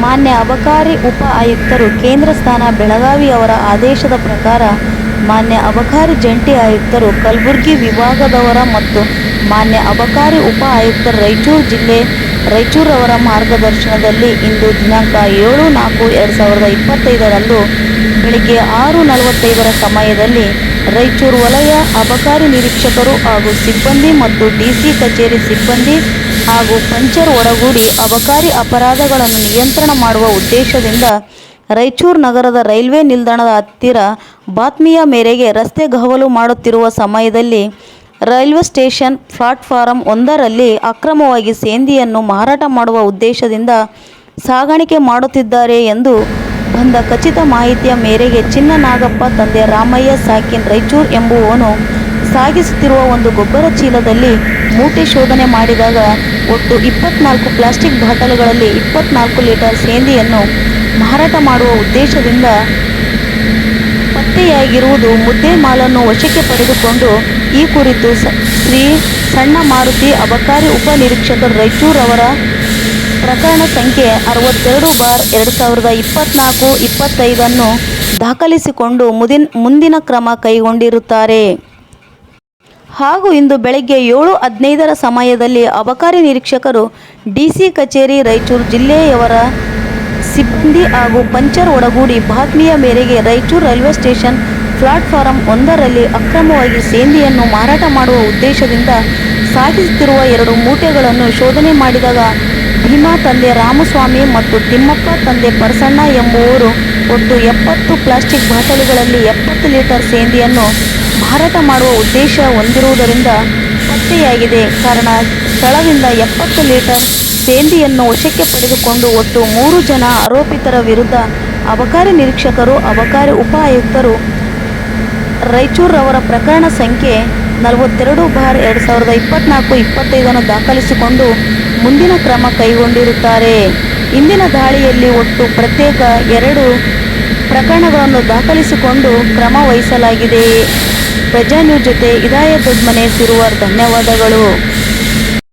ಮಾನ್ಯ ಅಬಕಾರಿ ಉಪ ಆಯುಕ್ತರು ಕೇಂದ್ರ ಸ್ಥಾನ ಬೆಳಗಾವಿ ಅವರ ಆದೇಶದ ಪ್ರಕಾರ ಮಾನ್ಯ ಅಬಕಾರಿ ಜಂಟಿ ಆಯುಕ್ತರು ಕಲಬುರಗಿ ವಿಭಾಗದವರ ಮತ್ತು ಮಾನ್ಯ ಅಬಕಾರಿ ಉಪ ಆಯುಕ್ತರು ರಾಯಚೂರು ಜಿಲ್ಲೆ ರಾಯಚೂರವರ ಮಾರ್ಗದರ್ಶನದಲ್ಲಿ ಇಂದು ದಿನಾಂಕ 7/4/2025ರಂದು ಬೆಳಗ್ಗೆ 6:45 ಸಮಯದಲ್ಲಿ ರಾಯಚೂರು ವಲಯ ಅಬಕಾರಿ ನಿರೀಕ್ಷಕರು ಹಾಗೂ ಸಿಬ್ಬಂದಿ ಮತ್ತು ಡಿಸಿ ಕಚೇರಿ ಸಿಬ್ಬಂದಿ ಹಾಗೂ ಪಂಚರ್ ಒಡಗೂಡಿ ಅಬಕಾರಿ ಅಪರಾಧಗಳನ್ನು ನಿಯಂತ್ರಣ ಮಾಡುವ ಉದ್ದೇಶದಿಂದ ರಾಯಚೂರು ನಗರದ ರೈಲ್ವೆ ನಿಲ್ದಾಣದ ಹತ್ತಿರ ಬಾತ್ಮಿಯ ಮೇರೆಗೆ ರಸ್ತೆ ಗಹವಲು ಮಾಡುತ್ತಿರುವ ಸಮಯದಲ್ಲಿ ರೈಲ್ವೆ ಸ್ಟೇಷನ್ ಪ್ಲಾಟ್ಫಾರಂ 1ರಲ್ಲಿ ಅಕ್ರಮವಾಗಿ ಸೇಂದಿಯನ್ನು ಮಾರಾಟ ಮಾಡುವ ಉದ್ದೇಶದಿಂದ ಸಾಗಾಣಿಕೆ ಮಾಡುತ್ತಿದ್ದಾರೆ ಎಂದು ಬಂದ ಖಚಿತ ಮಾಹಿತಿಯ ಮೇರೆಗೆ ಚಿನ್ನನಾಗಪ್ಪ ತಂದೆ ರಾಮಯ್ಯ ಸಾಕಿನ್ ರಾಯಚೂರು ಎಂಬುವವನು ಸಾಗಿಸುತ್ತಿರುವ ಒಂದು ಗೊಬ್ಬರ ಚೀಲದಲ್ಲಿ ಮೂಟೆ ಶೋಧನೆ ಮಾಡಿದಾಗ ಒಟ್ಟು 24 ಪ್ಲಾಸ್ಟಿಕ್ ಬಾಟಲ್ಗಳಲ್ಲಿ 24 ಲೀಟರ್ ಸೇಂದಿಯನ್ನು ಮಾರಾಟ ಮಾಡುವ ಉದ್ದೇಶದಿಂದ ಪತ್ತೆಯಾಗಿರುವುದು. ಮುದ್ದೆ ಮಾಲನ್ನು ವಶಕ್ಕೆ ಪಡೆದುಕೊಂಡು ಈ ಕುರಿತು ಶ್ರೀ ಸಣ್ಣ ಮಾರುತಿ ಅಬಕಾರಿ ಉಪ ನಿರೀಕ್ಷಕರು ರಾಯಚೂರು ಅವರ ಪ್ರಕರಣ ಸಂಖ್ಯೆ 62/2024-25 ದಾಖಲಿಸಿಕೊಂಡು ಮುಂದಿನ ಕ್ರಮ ಕೈಗೊಂಡಿರುತ್ತಾರೆ. ಹಾಗೂ ಇಂದು ಬೆಳಗ್ಗೆ 7:15 ಸಮಯದಲ್ಲಿ ಅಬಕಾರಿ ನಿರೀಕ್ಷಕರು ಡಿಸಿ ಕಚೇರಿ ರಾಯಚೂರು ಜಿಲ್ಲೆಯವರ ಸಿಬ್ಬಂದಿ ಹಾಗೂ ಪಂಚರ್ ಒಡಗೂಡಿ ಬಾತ್ಮಿಯ ಮೇರೆಗೆ ರಾಯಚೂರು ರೈಲ್ವೆ ಸ್ಟೇಷನ್ ಪ್ಲಾಟ್ಫಾರಂ 1ರಲ್ಲಿ ಅಕ್ರಮವಾಗಿ ಸೇಂದಿಯನ್ನು ಮಾರಾಟ ಮಾಡುವ ಉದ್ದೇಶದಿಂದ ಸಾಗಿಸುತ್ತಿರುವ 2 ಮೂಟೆಗಳನ್ನು ಶೋಧನೆ ಮಾಡಿದಾಗ ಭೀಮಾ ತಂದೆ ರಾಮಸ್ವಾಮಿ ಮತ್ತು ತಿಮ್ಮಪ್ಪ ತಂದೆ ಪರಸಣ್ಣ ಎಂಬುವವರು ಒಟ್ಟು 70 ಪ್ಲಾಸ್ಟಿಕ್ ಬಾಟಲಿಗಳಲ್ಲಿ 70 ಲೀಟರ್ ಸೇಂದಿಯನ್ನು ಮಾರಾಟ ಮಾಡುವ ಉದ್ದೇಶ ಹೊಂದಿರುವುದರಿಂದ ಪತ್ತೆಯಾಗಿದೆ. ಕಾರಣ ಸ್ಥಳದಿಂದ 70 ಲೀಟರ್ ಸೇಂದಿಯನ್ನು ವಶಕ್ಕೆ ಪಡೆದುಕೊಂಡು ಒಟ್ಟು 3 ಜನ ಆರೋಪಿತರ ವಿರುದ್ಧ ಅಬಕಾರಿ ನಿರೀಕ್ಷಕರು ಅಬಕಾರಿ ಉಪ ಆಯುಕ್ತರು ರಾಯಚೂರವರ ಪ್ರಕರಣ ಸಂಖ್ಯೆ 42/2024-25 ದಾಖಲಿಸಿಕೊಂಡು ಮುಂದಿನ ಕ್ರಮ ಕೈಗೊಂಡಿರುತ್ತಾರೆ. ಇಂದಿನ ದಾಳಿಯಲ್ಲಿ ಒಟ್ಟು ಪ್ರತ್ಯೇಕ 2 ಪ್ರಕರಣಗಳನ್ನು ದಾಖಲಿಸಿಕೊಂಡು ಕ್ರಮ ವಹಿಸಲಾಗಿದೆ. ಪ್ರಜಾ ನ್ಯೂಸ್ ಜೊತೆ ಇದಾಯ ದೊಡ್ಮನೆ ಸಿರುವಾರ್. ಧನ್ಯವಾದಗಳು.